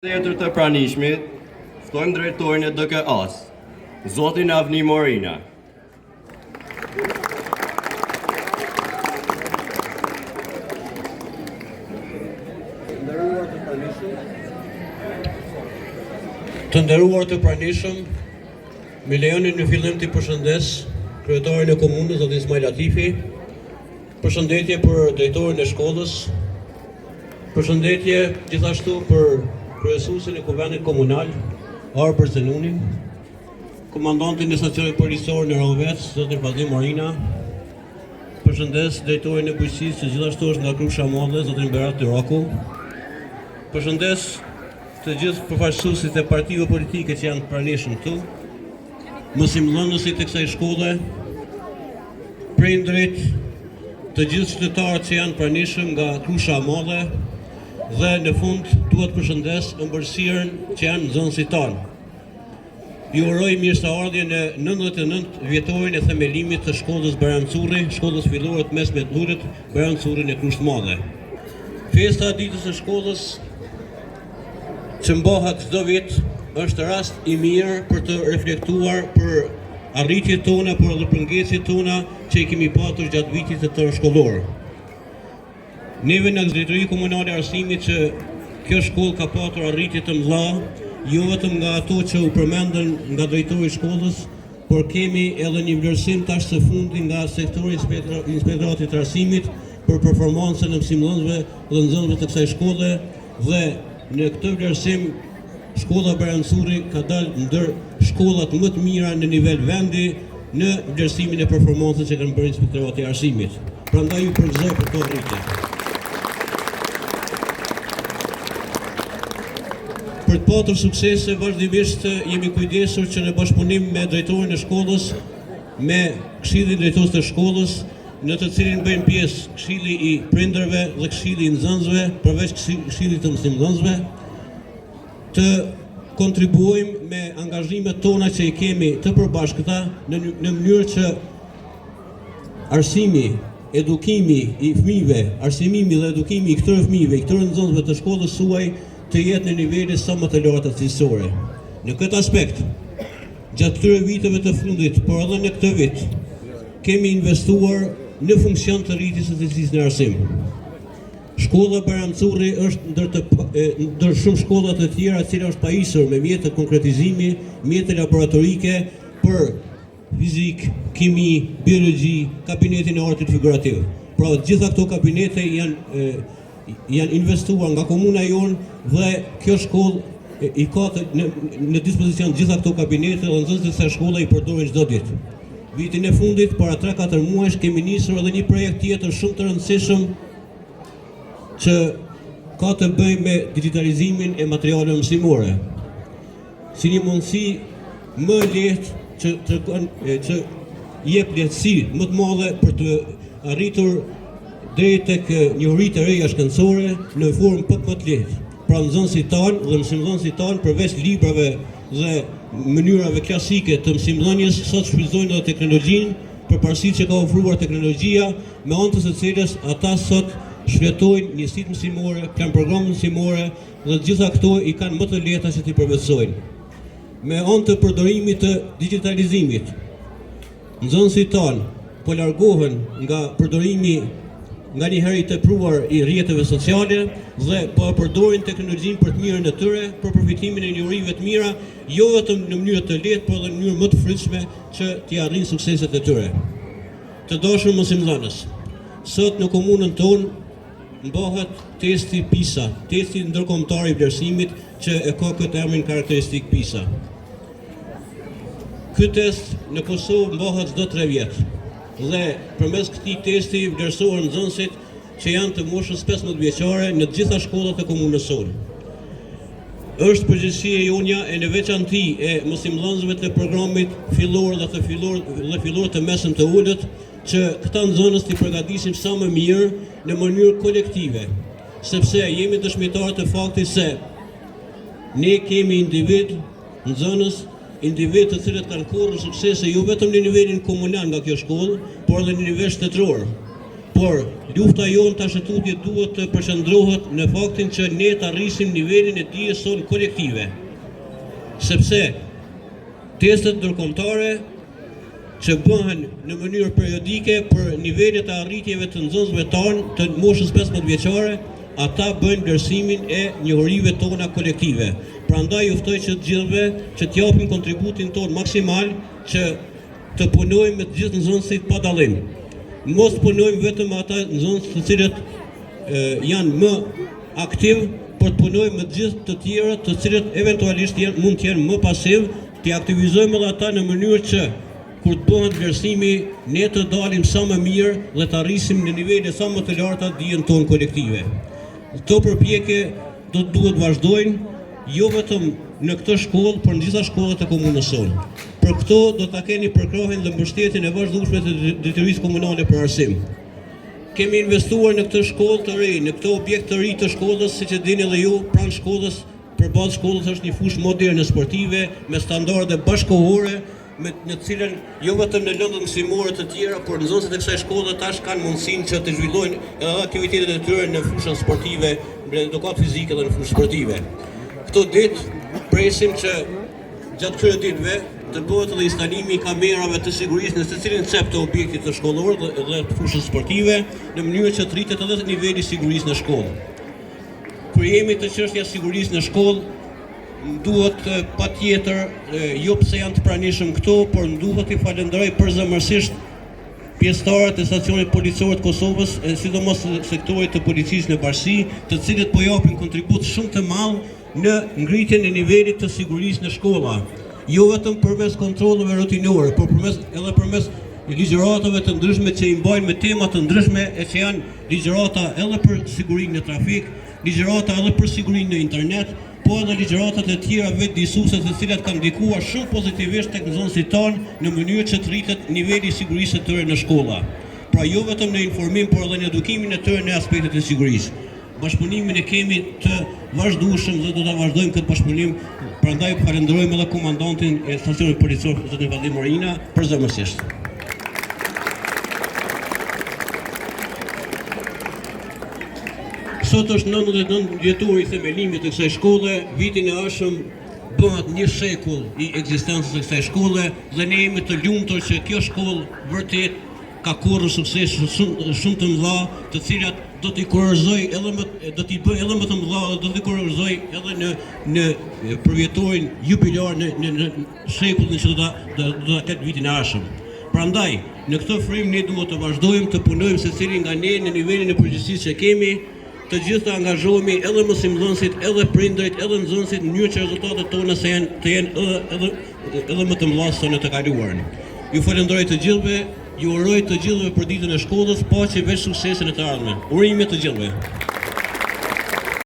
Tjetër të pranishmit, ftojmë drejtorin e DKA-s, Zotin Avni Morina. Të nderuar të pranishëm, me lejoni në fillim të përshëndes kryetarin e komunës, Zotin Ismail Latifi, përshëndetje për drejtorin e shkollës, përshëndetje gjithashtu për kryesuesin e Kuvendit Komunal, Arber Zenunin, komandantin e stacionit policor në Rovec, Zotin Vadim Morina, përshëndes drejtorin e bujqësisë që gjithashtu është nga Krusha e Madhe, Zotin Berat Tyraku, përshëndes të gjithë përfaqësuesit e partive politike që janë pranishëm këtu, mësimdhënësit e kësaj shkolle, prindrit, të gjithë qytetarët që janë pranishëm nga Krusha e Madhe, dhe në fund duhet përshëndes ëmbëlsirën që janë nxënësit tanë. Ju uroj mirëseardhje në 99 vjetorin e themelimit të shkollës Bajram Curri, shkollës fillore të mesme të Durrësit, Bajram Curri në Krushtë Madhe. Festa e ditës së shkollës që mbahet çdo vit është rast i mirë për të reflektuar për arritjet tona, por edhe për ngecjet tona që i kemi patur gjatë vitit të tërë shkollor. Neve në Drejtori Komunale e Arsimit që kjo shkollë ka patur arritje të mëdha, jo vetëm nga ato që u përmendën nga drejtori i shkollës, por kemi edhe një vlerësim tash së fundi nga sektori i Inspektoratit të Arsimit për performancën e mësimdhënësve dhe nxënësve të kësaj shkolle, dhe në këtë vlerësim shkolla Bajram Curri ka dalë ndër shkollat më të mira në nivel vendi në vlerësimin e performancës që kanë bërë Inspektorati i Arsimit. Prandaj ju përgëzoj për këtë arritje. Për të patur suksese, vazhdimisht jemi kujdesur që në bashkëpunim me drejtorin e shkollës, me këshillin drejtues të shkollës, në të cilin bëjnë pjesë këshilli i prindërve dhe këshilli i nxënësve, përveç këshillit të mësimdhënësve, të kontribuojmë me angazhimet tona që i kemi të përbashkëta në mënyrë që arsimi, edukimi i fëmijëve, arsimimi dhe edukimi i këtyre fëmijëve, i këtyre nxënësve të shkollës suaj të jetë në nivele sa më të larta cilësore. Në këtë aspekt, gjatë këtyre viteve të fundit, por edhe në këtë vit, kemi investuar në funksion të rritjes së cilësisë në arsim. Shkolla Bajram Curri është ndër shumë shkolla të tjera, e cila është pajisur me mjete konkretizimi, mjete laboratorike për fizik, kimi, biologji, kabinetin e artit figurativ. Pra, gjitha këto kabinete janë investuar nga komuna jonë dhe kjo shkollë i ka në dispozicion gjitha këto kabinete dhe nxënësit e kësaj shkolle i përdorin çdo ditë. Vitin e fundit, para 3-4 muajsh, kemi nisur edhe një projekt tjetër shumë të rëndësishëm që ka të bëjë me digitalizimin e materialeve mësimore. Si një mundësi më lehtë që jep lehtësi më të madhe për të arritur drejt tek njohuritë e reja shkencore në formë pak më të lehtë. Pra nxënësit tanë dhe mësimdhënësit tanë përveç librave dhe mënyrave klasike të mësimdhënies, sot shfrytëzojnë edhe teknologjinë për parësitë që ka ofruar teknologjia, me anë të së cilës ata sot shfletojnë njësitë mësimore, kanë programe mësimore dhe gjitha këto i kanë më të lehta që t'i përvetësojnë. Me anë të përdorimit të digitalizimit, nxënësit tanë po largohen nga përdorimi nga një herë i tepruar i rrjeteve sociale dhe po përdorin teknologjinë për të mirën e tyre, për përfitimin e njohurive të mira, jo vetëm në mënyrë të lehtë, por edhe në mënyrë më të frytshme që t'i arrijnë sukseset e tyre. Të dashur mësimdhënës, sot në komunën tonë mbahet testi PISA, testi ndërkombëtar i vlerësimit që e ka këtë emrin karakteristik PISA. Ky test në Kosovë mbahet çdo 3 vjet. Dhe përmes këtij testi vlerësohen nxënësit që janë të moshës 15 vjeçare në të gjitha shkollat e komunës sonë. Është përgjegjësia jonja e në veçanti e mësimdhënësve të programit fillor dhe fillor të mesëm të ulët që këta nxënës t'i përgatisim sa më mirë në mënyrë kolektive, sepse jemi dëshmitarë të faktit se ne kemi individ, nxënës, individ të cilët kanë korrur suksese jo vetëm në nivelin komunal nga kjo shkollë, por edhe në nivel shtetëror. por lufta jonë tash e tutje duhet të përqendrohet në faktin që ne të arrisim nivelin e dijes sonë kolektive. Sepse testet ndërkombëtare që bëhen në mënyrë periodike për nivelet e arritjeve të nxënësve tanë të moshës 15 vjeçare, ata bëjnë vlerësimin e njohurive tona kolektive. Prandaj ju ftoj që të gjithëve që të japim kontributin ton maksimal që të punojmë me të gjithë nxënësit pa dallim. Mos punojmë vetëm ata nxënës të cilët janë më aktiv, por të punojmë me të gjithë të tjerët të cilët eventualisht mund të jenë më pasiv, të aktivizojmë edhe ata në mënyrë që kur të bëhet vlerësimi, ne të dalim sa më mirë dhe të arrisim në nivele sa më të larta dijen tonë kolektive. Këto përpjekje do të duhet vazhdojnë, jo vetëm në këtë shkollë, por në gjitha shkollat e komunës sonë. Për këto do ta keni përkrahin dhe mbështetjen e vazhdueshme të Drejtorisë Komunale për Arsim. Kemi investuar në këtë shkollë të re, në këtë objekt të ri të shkollës, siç e dini edhe ju, pranë shkollës, përballë shkollës është një fushë moderne sportive me standarde bashkëkohore, në cilën jo vetëm në lëndët mësimore të tjera, por nxënësit e kësaj shkolle tash kanë mundësinë që të zhvillojnë edhe aktivitetet e tyre në fushën sportive, në edukat fizike dhe në fushën sportive. Këto ditë presim që gjatë këtyre ditëve të bëhet edhe instalimi i kamerave të sigurisë në secilin cep të objektit të shkollor dhe të fushës sportive, në mënyrë që të rritet edhe niveli i sigurisë në shkollë. Krijimi të çështja sigurisë në shkollë duhet patjetër, jo pse janë të pranishëm këto, por duhet i falenderoj përzemërsisht pjesëtarët e stacionit policor të Kosovës, sidomos sektorit të policisë në Bashki, të cilët po japin kontribut shumë të madh në ngritjen e nivelit të sigurisë në shkolla. Jo vetëm përmes kontrolleve rutinore, por edhe përmes ligjëratave të ndryshme që i mbajnë me tema të ndryshme, e që janë ligjërata edhe për sigurinë në trafik, ligjërata edhe për sigurinë në internet, po edhe ligjëratat e tjera vetëdijsuese të cilat kanë ndikuar shumë pozitivisht tek nxënësit tanë në mënyrë që të rritet niveli i sigurisë së tyre në shkolla. Pra jo vetëm në informim, por edhe në edukimin e tyre në aspektet e sigurisë. Bashkëpunimin e kemi të vazhdueshëm dhe do ta vazhdojmë këtë bashkëpunim. Prandaj falenderojmë edhe komandantin e stacionit policor, zotin Vallim Morina, përzemërsisht. Sot është 99 vjetori i themelimit të kësaj shkolle, vitin e ardhshëm bëhet një shekull i ekzistencës së kësaj shkolle dhe ne jemi të lumtur që kjo shkollë vërtet ka korrë sukses shumë të mëdha, të cilat do t'i kurorëzoj do t'i bëj edhe më të mëdha dhe do t'i kurorëzoj edhe në përvjetorin jubilar në shekullin që do ta ketë vitin e ardhshëm. Prandaj, në këtë frym ne duhet të vazhdojmë të punojmë secili nga ne në nivelin e përgjegjësisë që kemi, të gjithë të angazhohemi, edhe mësimdhënësit, edhe prindërit, edhe nxënësit, në mënyrë që rezultatet tona të jenë edhe më të mëdha se në të kaluarën. Ju falenderoj të gjithëve, ju uroj të gjithëve për ditën e shkollës, paqe, veç suksese në të ardhmen. Urime të gjithëve.